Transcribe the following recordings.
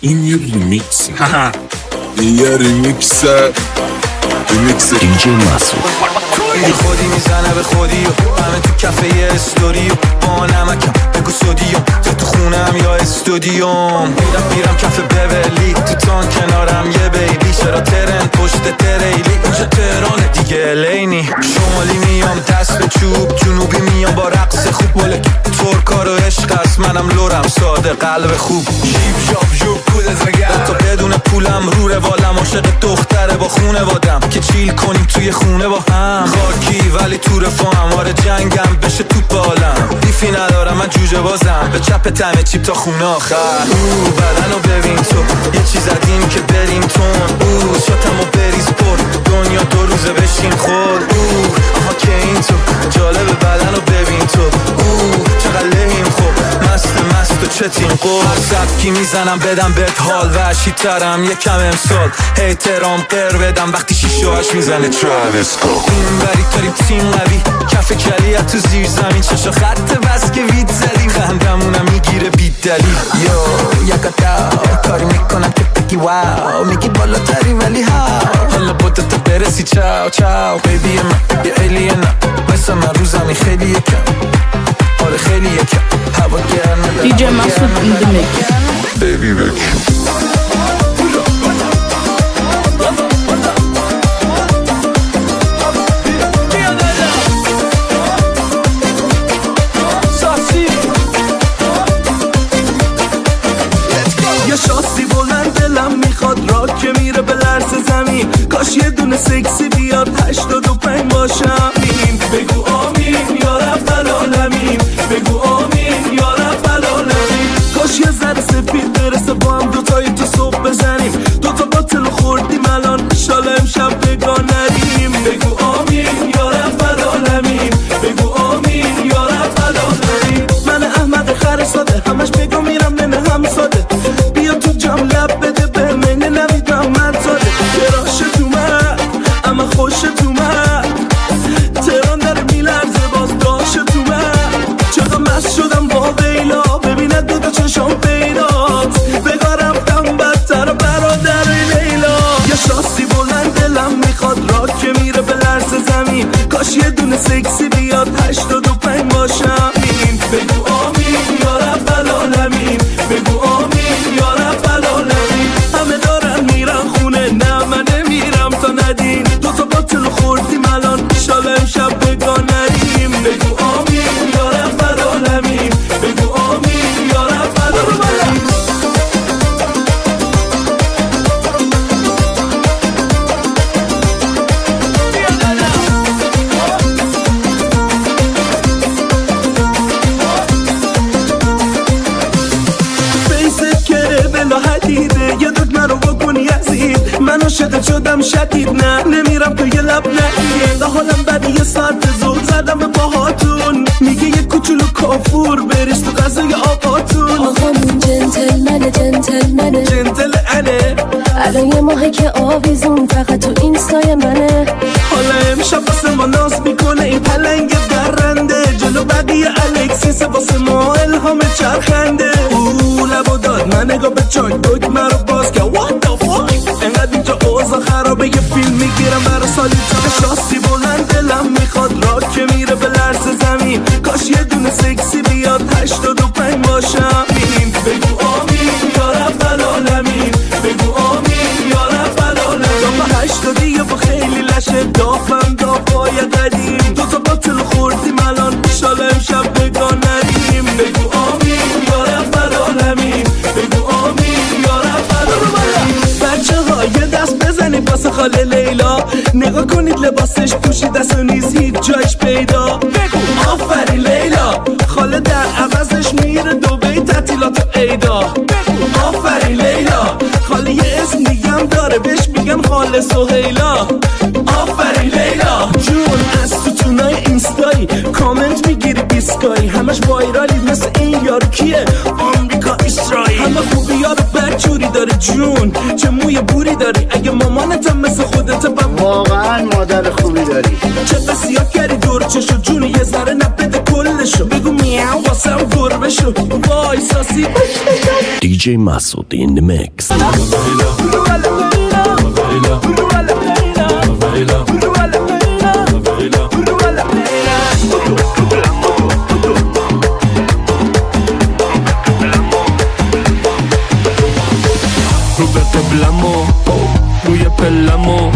این یه ریمیکس یه ریمیکس دیجی مسعود خودی میزنه به خودی و همه تو کفه استوری و با نمکم بگو سودیوم یا تو خونم یا استودیوم میرم کفه بولی تو تان کنارم یه بیبی چرا ترن پشت تریلی اینجا تهران دیگه لینی شمالی میام دست به چوب جنوبی میام با رقص خوب بلک ترکار و عشق است منم لورم ساده قلب خوب جیب جاب جوب کود زگر تا بدون پولم رو روالم عاشق دختره با خونه وادم که چیل کنیم توی خونه با هم خاکی ولی تو رفاهم آره جنگم بشه تو بالم بیفی ندارم من جوجه بازم به چپ تمه چیپ تا خونه آخر بدنو ببین تو یه چیز زدیم که بریم تون شاتمو بریز پر دنیا دو روزه بشین خود آها که این تو جالب بدنو ببین تو چقدر لحیم خوب مست و چتین قول هر سبکی میزنم بدم بهت حال وحشی ترم یکم امسال هیترام قر بدم وقتی شیشوهاش میزنه تراویس این بری تاریم تیم قوی کف کلیت تو زیر زمین چشا خط بس که وید زدیم خندمونم میگیره بید دلیل یکتا کاری میکنم که بگی واو میگی بالا تری ولی ها حالا با تو برسی چاو چاو بیبی من یه ایلینم مثل من رو زمین خیلی یکم آره خیلی یکم هوا گرمه دیجی مسعود in the mix بیبی بک کاش یه دونه سکسی بیاد 85 باشم بگو آمین یا رب العالمین بگو آمین یا رب العالمین کاش یه ذره سفید برسه با هم دوتایی تو صبح بزنیم دوتا باطل خوردیم الان انشالله امشب بگاه نریم بگو آمین یا رب العالمین بگو آمین یا رب العالمین من احمد خر ساده همش بگو میرم ننه هم ساده بیا تو جام لب بده به من نویدم من ساده خوشت اومد تهران داره میلرزه باز داشت اومد چقدر مست شدم با ویلا ببیند دوتا چشم پیدات بگاه رفتم بدتر برادر لیلا یه شاسی بلند دلم میخواد راد که میره به لرز زمین کاش یه دونه سکسی بیاد 85 باشم بگو آمین یا رب العالمین بگو آمین یا رب العالمین همه دارن میرن خونه نه من نمیرم تا ندین دوتا باطل خوردیم الان انشالله امشب بگاه نریم بگو آمین یا رب العالمین بگو آمین یا رب العالمین فیست کره بلا حدیده یه دکمه رو بکنی یزید من عاشقت شدم شدید نه نمیرم تو یه لب نگیر ده حالم بعد یه ساعت زود زدم به باهاتون میگه یه کوچولو کافور بریز تو غذای آقاتون آقامون جنتلمنه جنتل انه الان یه ماهه که آویزون فقط تو اینستای منه حالا امشب واسه ما ناز میکنه این پلنگ درنده جلو بقیه الکسیس واسه ما الهام چرخنده لبو داد من نگاه به چای دکمه رو باز که what the fuck انقدر اینجا اوضاع خرابه یه فیلم میگیرم برا سالی تا شاسی بلند دلم میخواد راد که میره به لرز زمین کاش یه دونه سکسی بیاد 85 باشم بگو آمین یا رب العالمین بگو آمین یا رب العالمین دافه 80 یه با خیلی لشه دافم دافای قدیم دوتا باطل خوردیم الان انشالله امشب بگاه نریم بگو آمین یا رب العالمین بگو آمین یا رب العالمین بچه ها یه دست بزنید واسه خاله لیلا نگاه کنید لباسش پوشیده است و نیز هیچ جایش پیدا بگو آفرین لیلا خاله در عوضش میره دبی تعطیلات و عیدا بگو آفرین لیلا خاله یه اسم دیگه هم داره بهش میگن خاله سهیلا آفرین لیلا جون از ستونای اینستایی کامنت میگیری بیسکایی همش وایرالی مثل این یارو کیه آمریکا اسرائیل همه خوبی یارو بدجوری داره جون چه موی بوری داری اگه مامانتم مثل خودت واقعا مادر خوبی داری چه بسیار کردی دور چشو جون یه ذره نبده کلشو بگو میاو واسم گربه شو وای ساسی DJ Masood in the mix. روی پلمو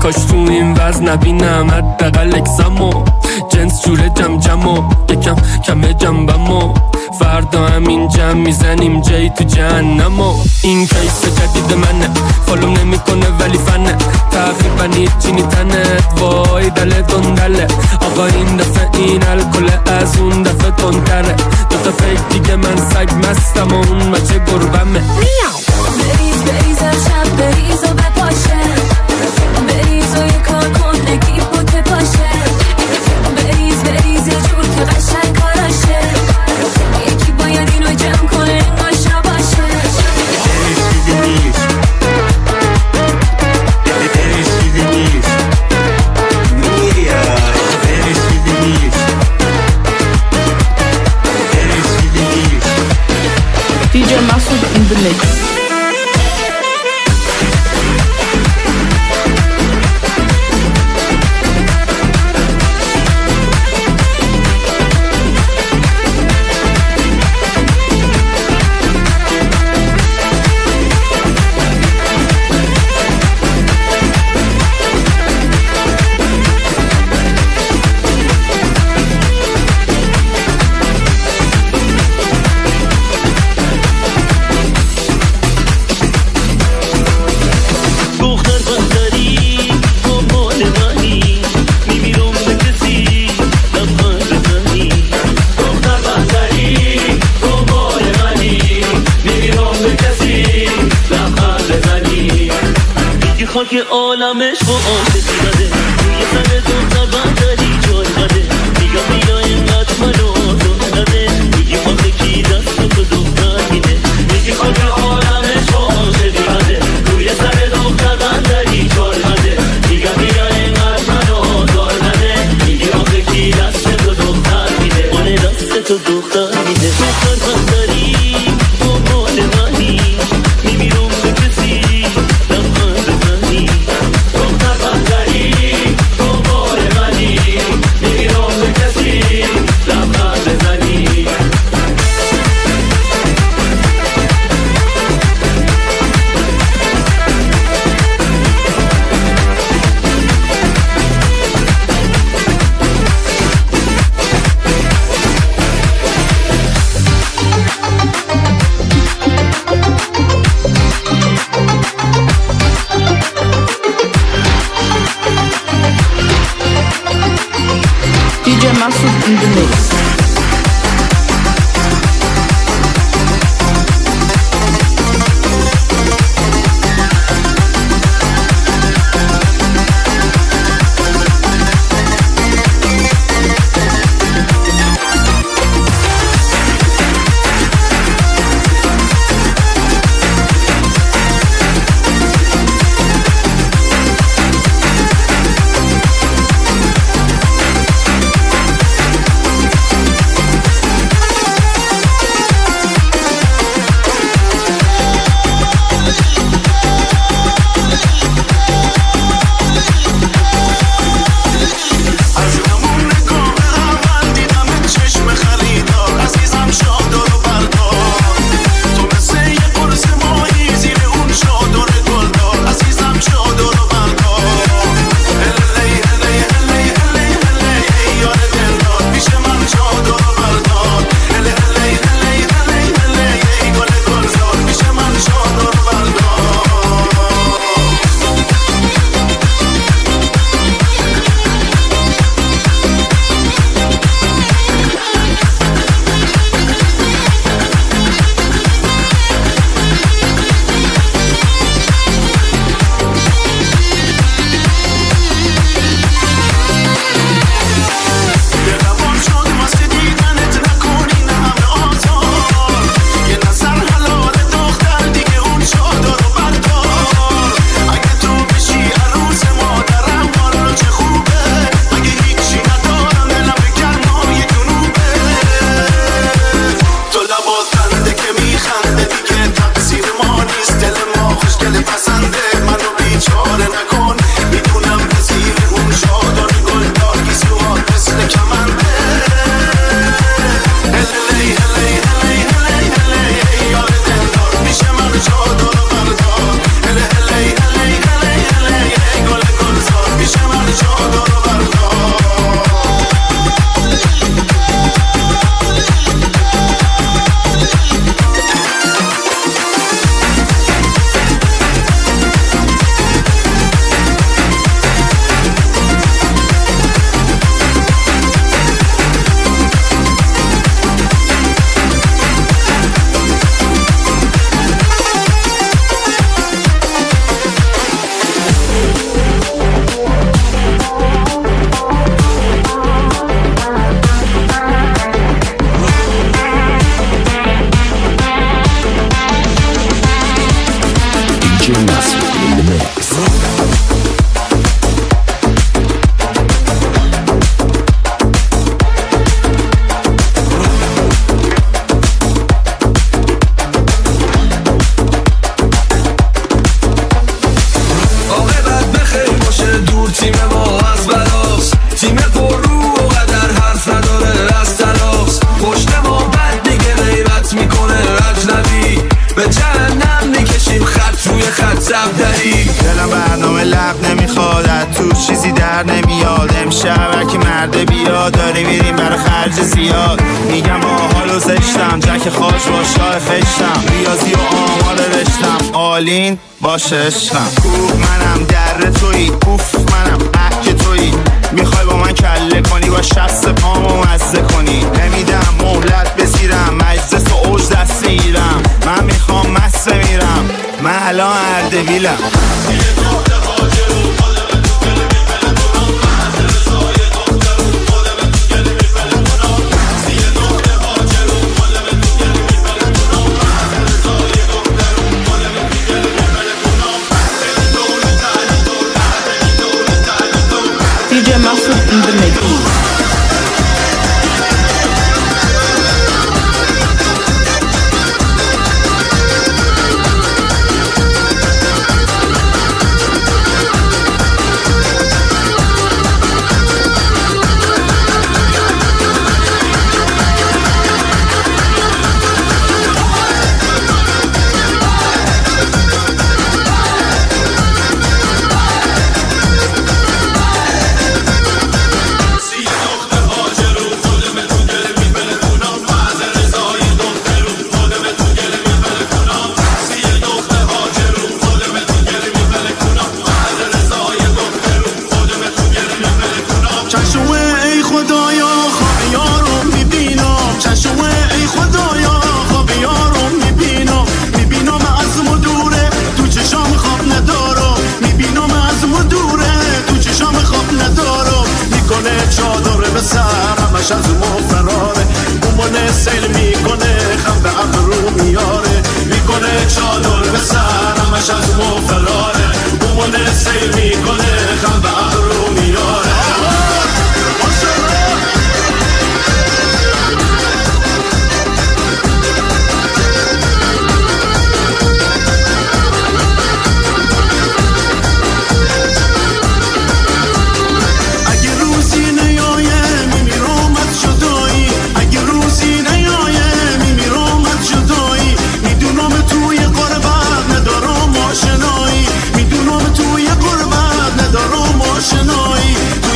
کاش تو این وزن نبینم حداقل اکسمو جنس جوره جمجمو یکم کمه جنبمو فردا همین جمع میزنیم جایی تو جهنمو این کیس جدید منه فالوم نمیکنه ولی فنه تقریبا هیچی نیتنه وای دله دندله آقا این دفعه این الکل از اون دفعه تندتره دوتا فیک دیگه من سگ مستم و اون بچه گربمه بریز بریز شب بریز و بپاشه بریز و یه کار کن نگی بوته پاشه بریز بریز یه جور که قشنگ کاراشه یکی باید اینو جمع کنه انگاش نباشه DJ Masood in the mix. خاک عالمش با عاشقی داده روی سر دختر بندری جای داده میگم بیا اینقدر منو آزار داده میگی آخه کی دست تو دختر میده میگی خاک عالمش با عاشقی داده روی سر دختر بندری جای داده میگم بیا اینقدر منو آزار داده میگی آخه کی دست تو دختر میده اون دست تو دختر میده دختر بندری با مال منی میمیرم به کسی دختر بندری تو بار منی DJ Masood in the mix. تیم ما از بلاست، تیم پر رو و قدر حرف نداره از تلاست. پشت ما بد دیگه غیبت میکنه اجنبی، به جهنم میکشیم خط روی خط صفدری. دلم برنامه لب نمیخواد، تو چیزی در نمیاد. امشب هرکی مرده بیاد، داری میریم برای خرج زیاد. میگم حالو زشتم، جک خاش با شاه خشتم. ریاضی و آمار رشتم، آلین باشه عشقم. کوه منم در تویی، اوف منم احک تویی. میخوای با من کله کنی، با شست پامو مزه کنی. نمیدم مهلت بسیرم، مجلس و اوج دست میگیرم. من میخوام مست میرم، من الان اردبیلم. DJ Masood in the mix. از ما فراره، بومانه سیل میکنه، خم به ابرو میاره. میکنه چادر به سر، همش از ما فراره. بومانه سیل میکنه، خم به ابرو میاره.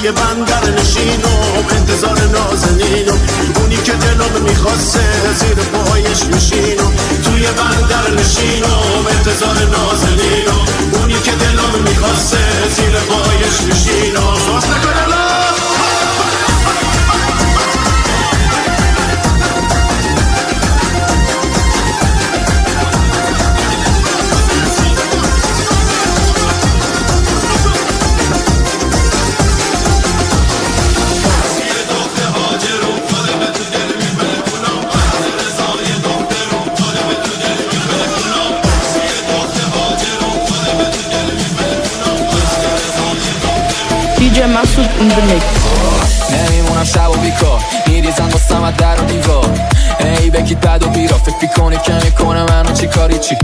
یه بندر نشینم، انتظار نازنینم. اونی که دلم میخواسته زیر پایش میشینم. توی بندر نشینم، انتظار نازنینم. اونی که دلم میخواسته زیر پایش میشینم. سوست نکنه DJ Masood in the mix. نمیمونم شب و بیکار، میریزن واسم در و دیوار. ای بگید بد و بیرا، فکر میکنی که میکنه منو چی کاری چی.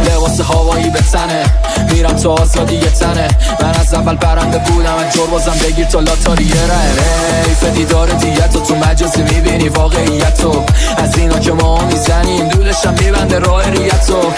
لباس هوایی به تنه، میرم تو آزادی یه تنه. من از اول برنده بودم، از جور بازم بگیر تا لاتاری یه ره. حیف دیدار دیتو، تو مجازی میبینی واقعیتو. از اینا که ما میزنیم، دولشم میبنده راه ریتو.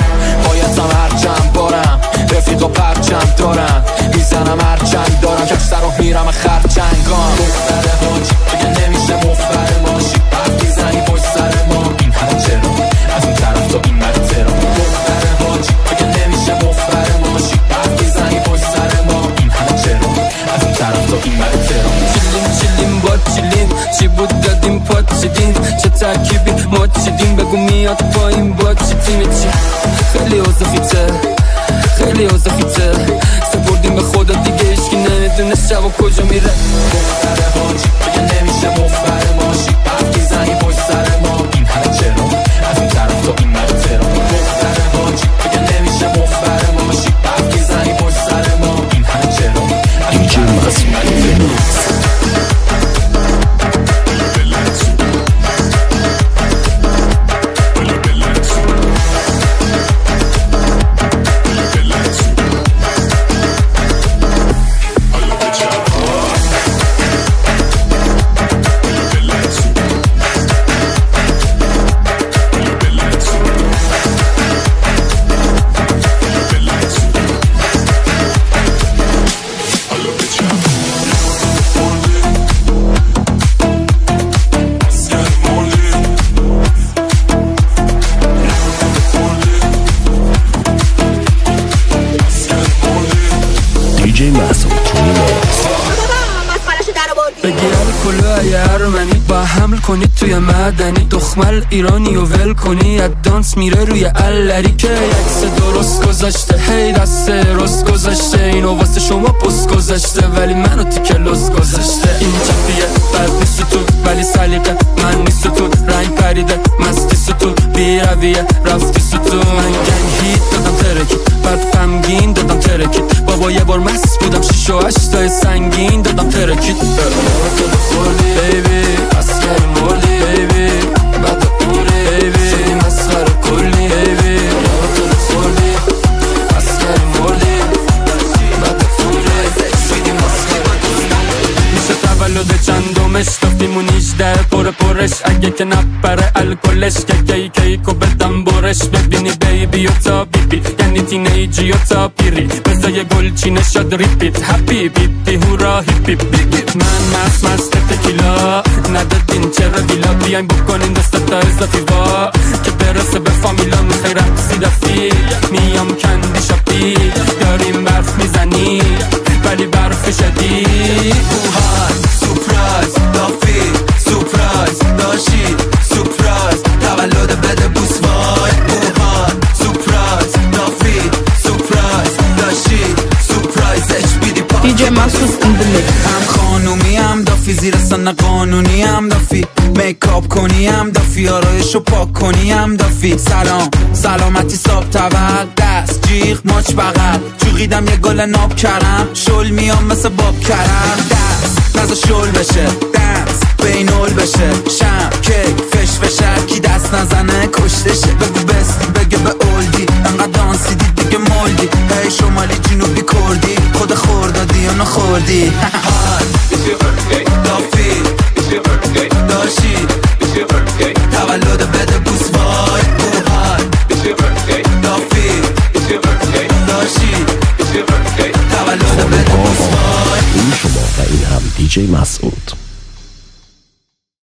بایدم هرچند بارم، رفیق و پرچم دارم. میزنم هرچند دارم، کش سر رو میرم خرچنگان. دختر حاجی دیگه نمیشه مفبر ماشی. برد میزنی پشت سر ما، این همه چرا از اون طرف تا این مرد ترا. دختر حاجی دیگه نمیشه مفبر ماشی. برد میزنی پشت سر ما، این همه چرا از اون طرف تا این مرد ترا. چیلیم با چیلیم، چی بود دادیم پاچیدین. چه ترکیبی ما چیدیم، بگو میاد پایین با چی تیم چی. خیلی اوزخیته، خیلی اوزخیته. سپردیم به خدا دیگه اشکی نمیدونه شب و کجا میره. دختر حاجی دیگه نمیشه مفبر ماشی. برد میزنی پشت سر ما، این همه چرا از اون طرف تا این مرد ترا. دختر حاجی دیگه نمیشه مفبر ماشی. حمل کنی توی مدنی دخمل ایرانی و ول کنی از دانس میره روی الری که عکس درست گذاشته هی دست رست گذاشته اینو واسه شما پست گذاشته ولی منو تیکه لست گذاشته این چپیه بد نیست تو ولی سلیقه من نیست تو رنگ پریده مستی ستون بی رویه رفتی ستون من گنگ هیت دادم ترکی بعد غمگین دادم ترکیت بابا یه بار مست بودم 6 و 8 سنگین دادم ترکیت خوردی بیبی اسکری مردی بیبی بعد اوری بیبی شدی مسخره کلی بیبی خوردی اسکری مردی بعد اوری شدی مسخره میشه تولد چندمش تا فیمون 18 پرش اگه که نپره الکلش که کیکو بدم برش ببینی بیبی و تا بیبی یعنی تینیجی و تا پیری بزای گلچینه شد ریپیت هپی بیبی هورا هیپی من مست تکیلا ندادین چرا ویلا بیاین بکنین دست تا اضافی وا که برسه به فامیلا میخوای رقصی دفی میام کندی شاپی داریم برف میزنی ولی برف شدید اوهان سپرایز دافی سپرایز داشی سپرایز تولد بده بوس وای اوهان سپرایز دافی سپرایز داشی سپرایزش بیدی پاک DJ Masood in the mix. هم خانومی هم دافی زیر سن قانونی هم دافی میکاپ کنی هم دافی آرایشو پاک کنی هم دافی سلام سلامتی صاحب تول دست جیغ ماچ بغل چوقیدم یه گل ناب کرم شل میام مثل باب کرم دست نزا شل بشه دنس بینول بشه شم کیک فش فشر کی دست نزنه کشتشه بگو بستی بگه به اولدی انقدر دانسی دید دیگه مولدی هی شمالی جنوبی کردی خود خوردادی یا نخوردی دافی داشی تولد بده بوس وای اوهان دافی داشی تولد بده بوس وای این شما و این هم دیجی مسعود